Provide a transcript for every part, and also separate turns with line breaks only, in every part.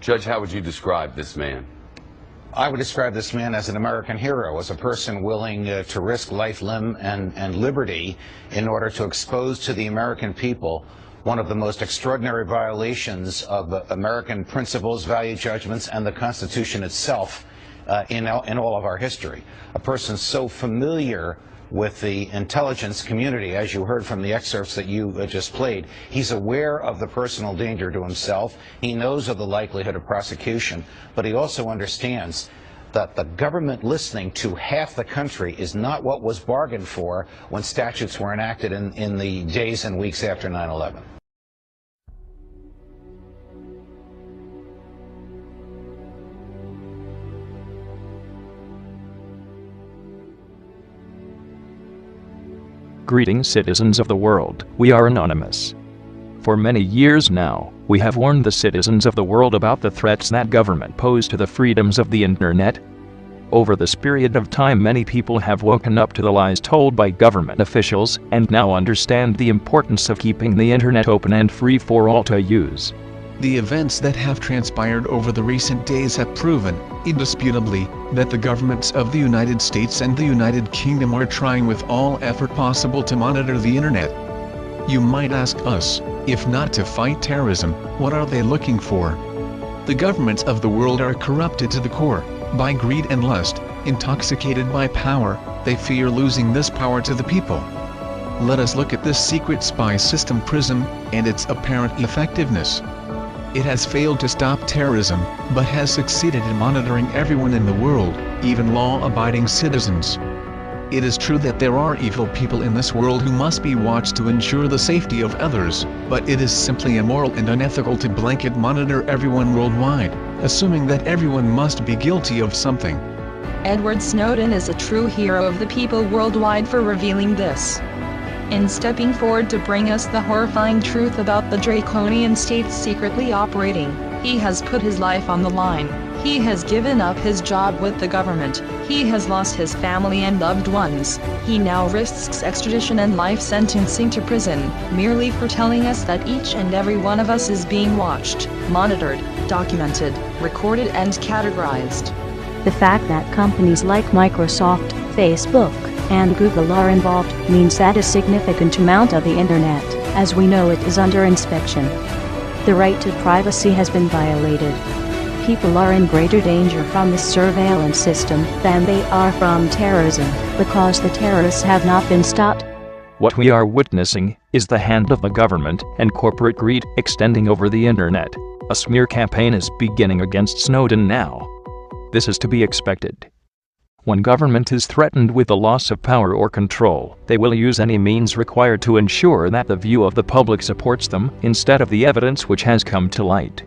Judge, how would you describe this man?
I would describe this man as an American hero, as a person willing to risk life, limb, and liberty in order to expose to the American people one of the most extraordinary violations of American principles, value judgments, and the Constitution itself in all of our history. A person so familiar with the intelligence community, as you heard from the excerpts that you just played. He's aware of the personal danger to himself. He knows of the likelihood of prosecution, but he also understands that the government listening to half the country is not what was bargained for when statutes were enacted in the days and weeks after 9/11.
Greetings, citizens of the world. We are anonymous. For many years now, we have warned the citizens of the world about the threats that government pose to the freedoms of the internet. Over this period of time, many people have woken up to the lies told by government officials and now understand the importance of keeping the internet open and free for all to use.
The events that have transpired over the recent days have proven, indisputably, that the governments of the United States and the United Kingdom are trying with all effort possible to monitor the internet. You might ask us, if not to fight terrorism, what are they looking for? The governments of the world are corrupted to the core, by greed and lust, intoxicated by power. They fear losing this power to the people. Let us look at this secret spy system PRISM, and its apparent effectiveness. It has failed to stop terrorism, but has succeeded in monitoring everyone in the world, even law-abiding citizens. It is true that there are evil people in this world who must be watched to ensure the safety of others, but it is simply immoral and unethical to blanket monitor everyone worldwide, assuming that everyone must be guilty of something.
Edward Snowden is a true hero of the people worldwide for revealing this. In stepping forward to bring us the horrifying truth about the draconian states secretly operating, he has put his life on the line. He has given up his job with the government. He has lost his family and loved ones. He now risks extradition and life sentencing to prison, merely for telling us that each and every one of us is being watched, monitored, documented, recorded and categorized.
The fact that companies like Microsoft, Facebook, and Google are involved means that a significant amount of the internet, as we know it, is under inspection. The right to privacy has been violated. People are in greater danger from this surveillance system than they are from terrorism, because the terrorists have not been stopped.
What we are witnessing is the hand of the government and corporate greed extending over the internet. A smear campaign is beginning against Snowden now. This is to be expected. When government is threatened with the loss of power or control, they will use any means required to ensure that the view of the public supports them, instead of the evidence which has come to light.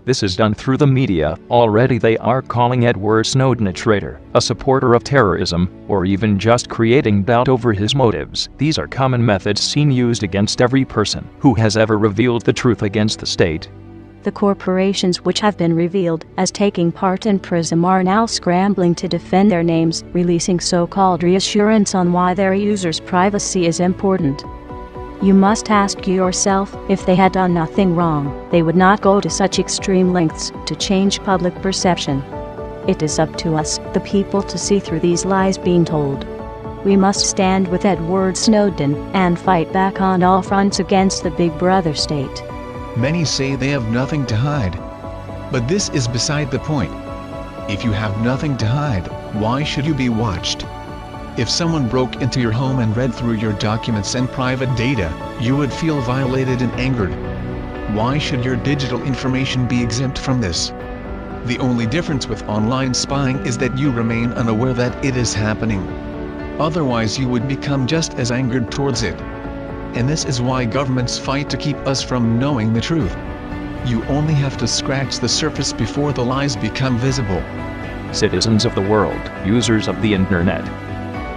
This is done through the media. Already they are calling Edward Snowden a traitor, a supporter of terrorism, or even just creating doubt over his motives. These are common methods seen used against every person who has ever revealed the truth against the state.
The corporations which have been revealed as taking part in PRISM are now scrambling to defend their names, releasing so-called reassurance on why their users' privacy is important. You must ask yourself, if they had done nothing wrong, they would not go to such extreme lengths to change public perception. It is up to us, the people, to see through these lies being told. We must stand with Edward Snowden and fight back on all fronts against the Big Brother state.
Many say they have nothing to hide. But this is beside the point. If you have nothing to hide, why should you be watched? If someone broke into your home and read through your documents and private data, you would feel violated and angered. Why should your digital information be exempt from this? The only difference with online spying is that you remain unaware that it is happening. Otherwise you would become just as angered towards it. And this is why governments fight to keep us from knowing the truth. You only have to scratch the surface before the lies become visible.
Citizens of the world, users of the internet,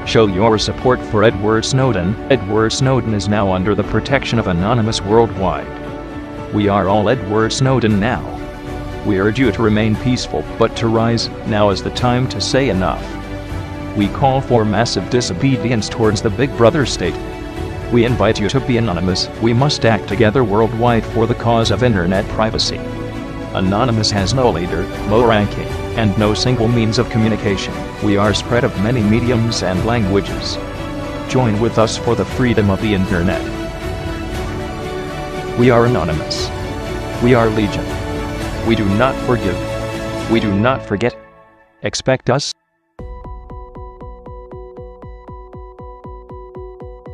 show your support for Edward Snowden. Edward Snowden is now under the protection of Anonymous worldwide. We are all Edward Snowden now. We urge you to remain peaceful, but to rise. Now is the time to say enough. We call for massive disobedience towards the Big Brother state. We invite you to be anonymous. We must act together worldwide for the cause of internet privacy. Anonymous has no leader, no ranking, and no single means of communication. We are spread of many mediums and languages. Join with us for the freedom of the internet. We are anonymous. We are legion. We do not forgive. We do not forget. Expect us.